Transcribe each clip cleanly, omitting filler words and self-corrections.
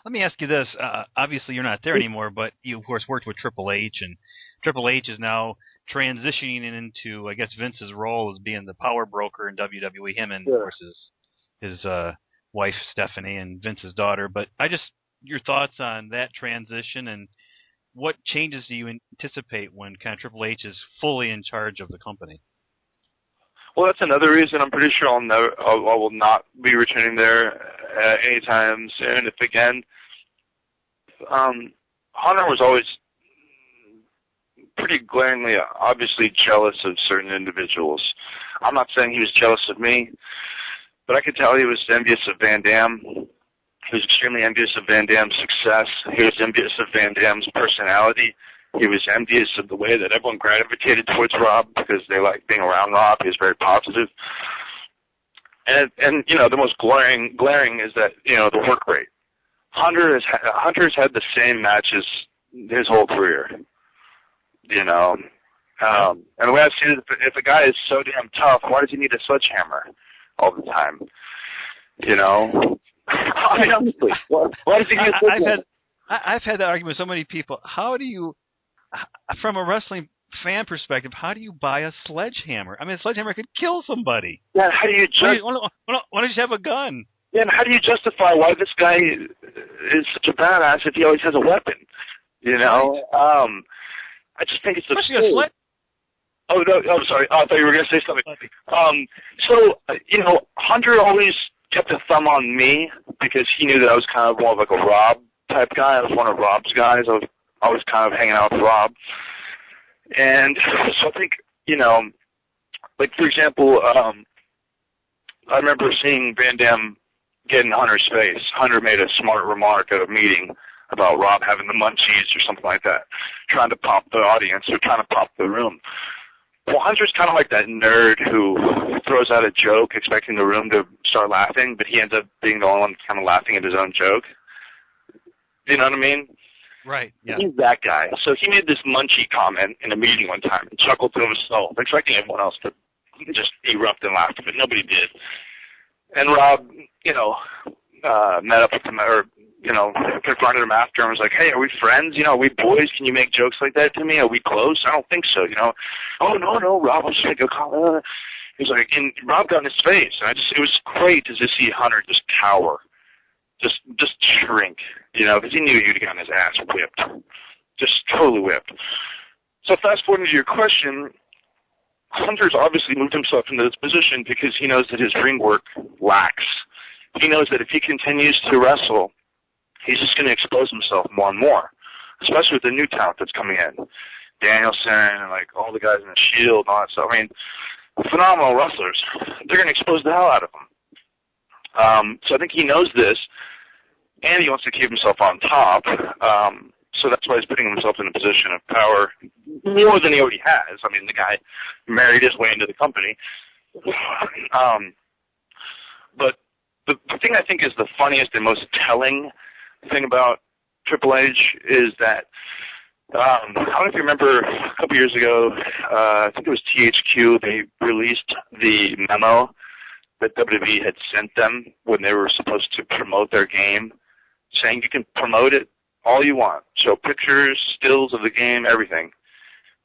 Let me ask you this. Obviously, you're not there anymore, but you, of course, worked with Triple H, and Triple H is now transitioning into, I guess, Vince's role as being the power broker in WWE. Him and, of Sure. course, his wife Stephanie and Vince's daughter. But your thoughts on that transition, and what changes do you anticipate when kind of Triple H is fully in charge of the company? Well, that's another reason I'm pretty sure I will not be returning there anytime soon. If again, Hunter was always pretty glaringly, obviously jealous of certain individuals. I'm not saying he was jealous of me, but I could tell he was envious of Van Dam. He was extremely envious of Van Dam's success. He was envious of Van Dam's personality. He was envious of the way that everyone gravitated towards Rob because they liked being around Rob. He was very positive. And the most glaring is that, the work rate. Hunter's had the same matches his whole career. And the way I've seen it, if a guy is so damn tough, why does he need a sledgehammer all the time? Honestly, why does he need a sledgehammer? I've had that argument with so many people. How do you, from a wrestling fan perspective, how do you buy a sledgehammer? I mean, a sledgehammer could kill somebody. Yeah, how do you why don't you just have a gun? Yeah, and how do you justify why this guy is such a badass if he always has a weapon? I just think it's absurd. Oh, no, I'm sorry. I thought you were going to say something. Hunter always kept a thumb on me because he knew that I was kind of more of like a Rob type guy. I was one of Rob's guys. I was always kind of hanging out with Rob. And so I think, like, for example, I remember seeing Van Dam get in Hunter's face. Hunter made a smart remark at a meeting about Rob having the munchies or something like that, trying to pop the audience or trying to pop the room. Well, Hunter's kind of like that nerd who throws out a joke expecting the room to start laughing, but he ends up being the only one kind of laughing at his own joke. Do you know what I mean? Right, yeah. He's that guy. So he made this munchie comment in a meeting one time and chuckled to himself, expecting everyone else to just erupt and laugh, but nobody did. And Rob, met up with him, or, confronted him after and was like, hey, are we friends? Are we boys? Can you make jokes like that to me? Are we close? I don't think so, Oh, no, Rob, I'm just going to go. He was like, and Rob got in his face. And it was great to just see Hunter just cower, just shrink, because he knew he'd gotten his ass whipped, just totally whipped. So fast forwarding to your question, Hunter's obviously moved himself into this position because he knows that his ring work lacks. He knows that if he continues to wrestle, he's just going to expose himself more and more, especially with the new talent that's coming in. Danielson and, like, all the guys in the Shield and all that stuff. I mean, phenomenal wrestlers. They're going to expose the hell out of him. So I think he knows this, and he wants to keep himself on top. So that's why he's putting himself in a position of power more than he already has. I mean, the guy married his way into the company. But the thing I think is the funniest and most telling thing about Triple H is that, I don't know if you remember a couple years ago, I think it was THQ, they released the memo that WWE had sent them when they were supposed to promote their game, saying you can promote it all you want. Show pictures, stills of the game, everything.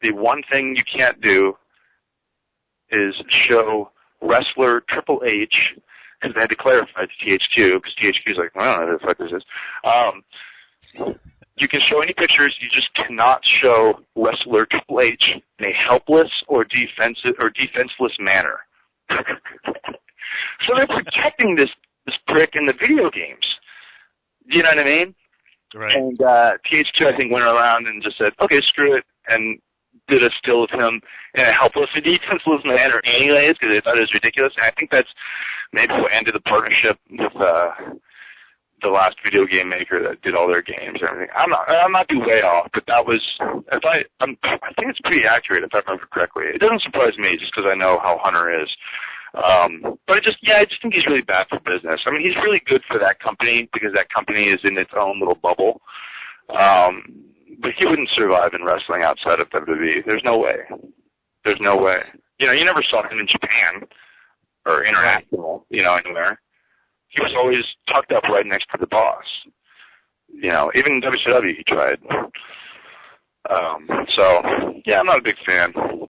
The one thing you can't do is show wrestler Triple H, because they had to clarify to THQ, because THQ is like, well, I don't know who the fuck this is. You can show any pictures, you just cannot show wrestler Triple H in a helpless or defenseless manner. So they're protecting this prick in the video games. Do you know what I mean? Right. And THQ, I think, went around and just said, okay, screw it, and did a still of him in a helpless or defenseless manner anyways, because they thought it was ridiculous. And I think that's maybe what ended the partnership with the last video game maker that did all their games and everything. I might be way off, but that was, I think it's pretty accurate if I remember correctly. It doesn't surprise me just because I know how Hunter is. But I just think he's really bad for business. I mean, he's really good for that company because that company is in its own little bubble. But he wouldn't survive in wrestling outside of WWE. There's no way. There's no way. You never saw him in Japan or international, anywhere. He was always tucked up right next to the boss. even WCW he tried. So, yeah, I'm not a big fan.